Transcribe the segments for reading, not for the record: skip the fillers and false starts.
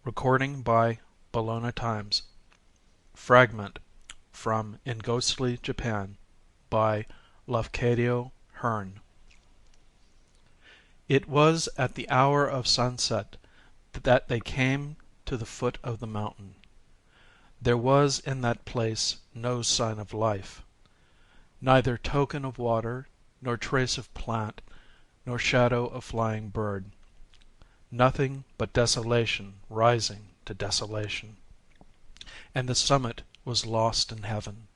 Recording by Bologna Times. Fragment from In Ghostly Japan by Lafcadio, Hearn. It was at the hour of sunset that they came to the foot of the mountain. There was in that place no sign of life, neither token of water, nor trace of plant, nor shadow of flying bird. Nothing but desolation rising to desolation, and the summit was lost in heaven.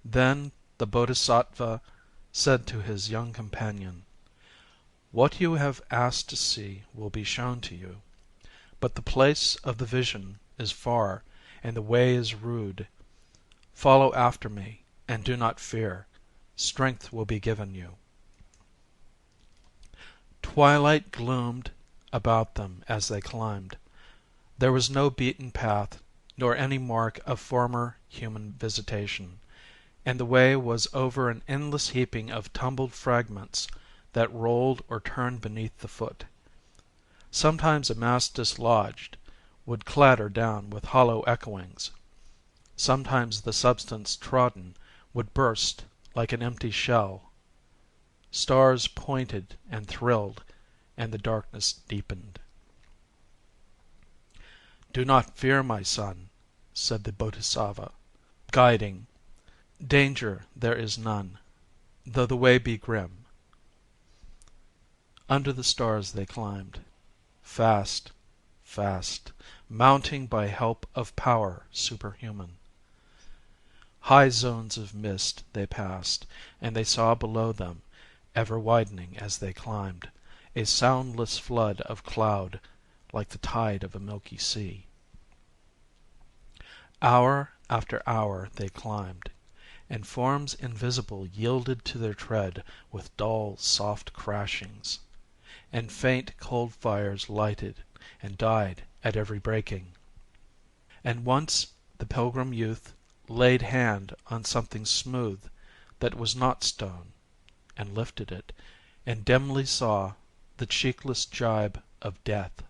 Then the Bodhisattva said to his young companion, "What you have asked to see will be shown to you, but the place of the vision is far, and the way is rude. Follow after me, and do not fear. Strength will be given you." Twilight gloomed about them as they climbed. There was no beaten path, nor any mark of former human visitation, and the way was over an endless heaping of tumbled fragments that rolled or turned beneath the foot. Sometimes a mass dislodged would clatter down with hollow echoings. Sometimes the substance trodden would burst like an empty shell. Stars pointed and thrilled, and the darkness deepened. "Do not fear, my son," said the Bodhisattva, guiding. "Danger there is none, though the way be grim." Under the stars they climbed, fast, fast, mounting by help of power superhuman. High zones of mist they passed, and they saw below them, ever widening as they climbed, a soundless flood of cloud like the tide of a milky sea. Hour after hour they climbed, and forms invisible yielded to their tread with dull soft crashings, and faint cold fires lighted and died at every breaking. And once the pilgrim youth laid hand on something smooth that was not stone, and lifted it, and dimly saw the cheekless gibe of death.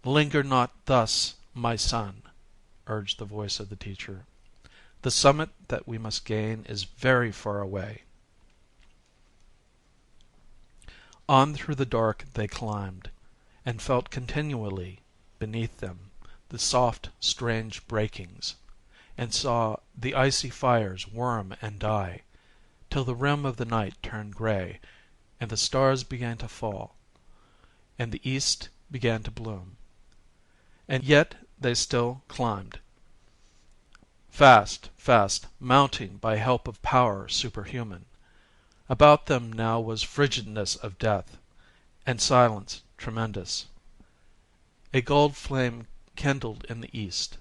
"Linger not thus, my son," urged the voice of the teacher. "The summit that we must gain is very far away." On through the dark they climbed, and felt continually beneath them the soft strange breakings, and saw the icy fires worm and die, till the rim of the night turned gray, and the stars began to fall, and the east began to bloom. And yet they still climbed, fast, fast, mounting by help of power superhuman. About them now was frigidness of death, and silence tremendous. A gold flame kindled in the east.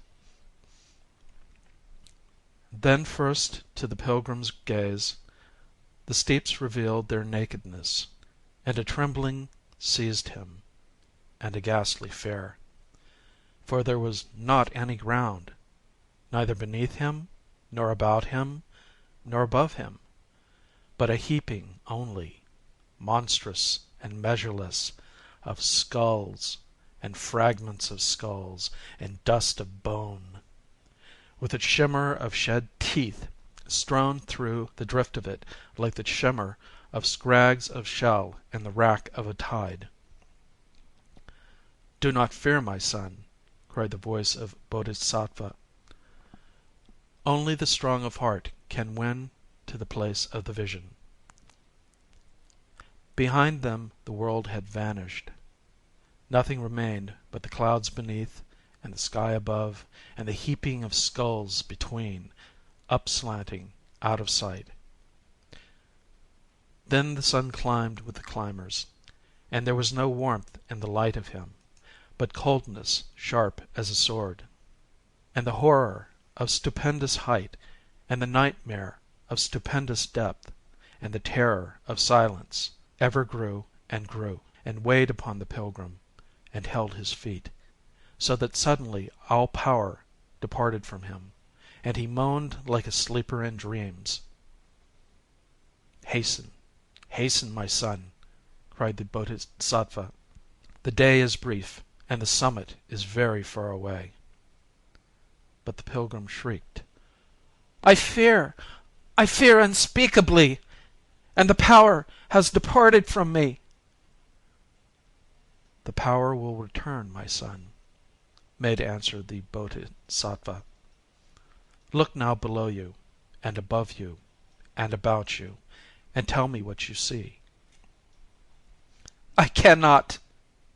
Then first to the pilgrim's gaze the steeps revealed their nakedness, and a trembling seized him, and a ghastly fear. For there was not any ground, neither beneath him, nor about him, nor above him, but a heaping only, monstrous and measureless, of skulls, and fragments of skulls, and dust of bone, with a shimmer of shed teeth strewn through the drift of it like the shimmer of scrags of shell in the wrack of a tide. "Do not fear, my son," cried the voice of Bodhisattva. "Only the strong of heart can win to the place of the vision." Behind them the world had vanished. Nothing remained but the clouds beneath, and the sky above, and the heaping of skulls between, upslanting out of sight. Then the sun climbed with the climbers, and there was no warmth in the light of him, but coldness sharp as a sword. And the horror of stupendous height, and the nightmare of stupendous depth, and the terror of silence ever grew, and weighed upon the pilgrim, and held his feet, so that suddenly all power departed from him, and he moaned like a sleeper in dreams. "Hasten, hasten, my son," cried the Bodhisattva. The day is brief, and the summit is very far away." But the pilgrim shrieked, "I fear! I fear unspeakably, and the power has departed from me." "The power will return, my son," made answer the Bodhisattva. "Look now below you, and above you, and about you, and tell me what you see." "I cannot!"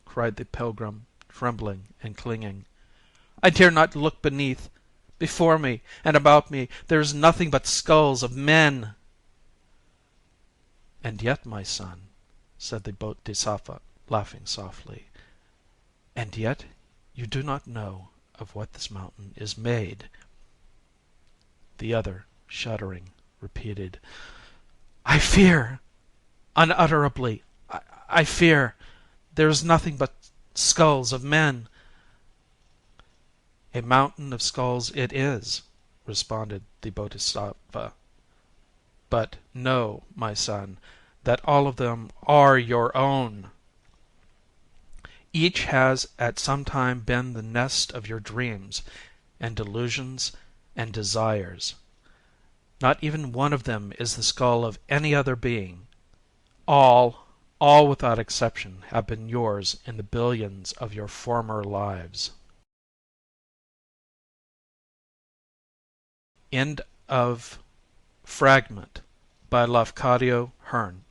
cried the pilgrim, trembling and clinging. "I dare not look beneath. Before me and about me there is nothing but skulls of men." "And yet, my son," said the Bodhisattva, laughing softly, "and yet you do not know of what this mountain is made." The other, shuddering, repeated, "I fear! Unutterably I fear! There is nothing but skulls of men." "A mountain of skulls it is," responded the Bodhisattva. "But know, my son, that all of them are your own. Each has at some time been the nest of your dreams and delusions and desires. Not even one of them is the skull of any other being. All without exception have been yours in the billions of your former lives." End of Fragment by Lafcadio, Hearn.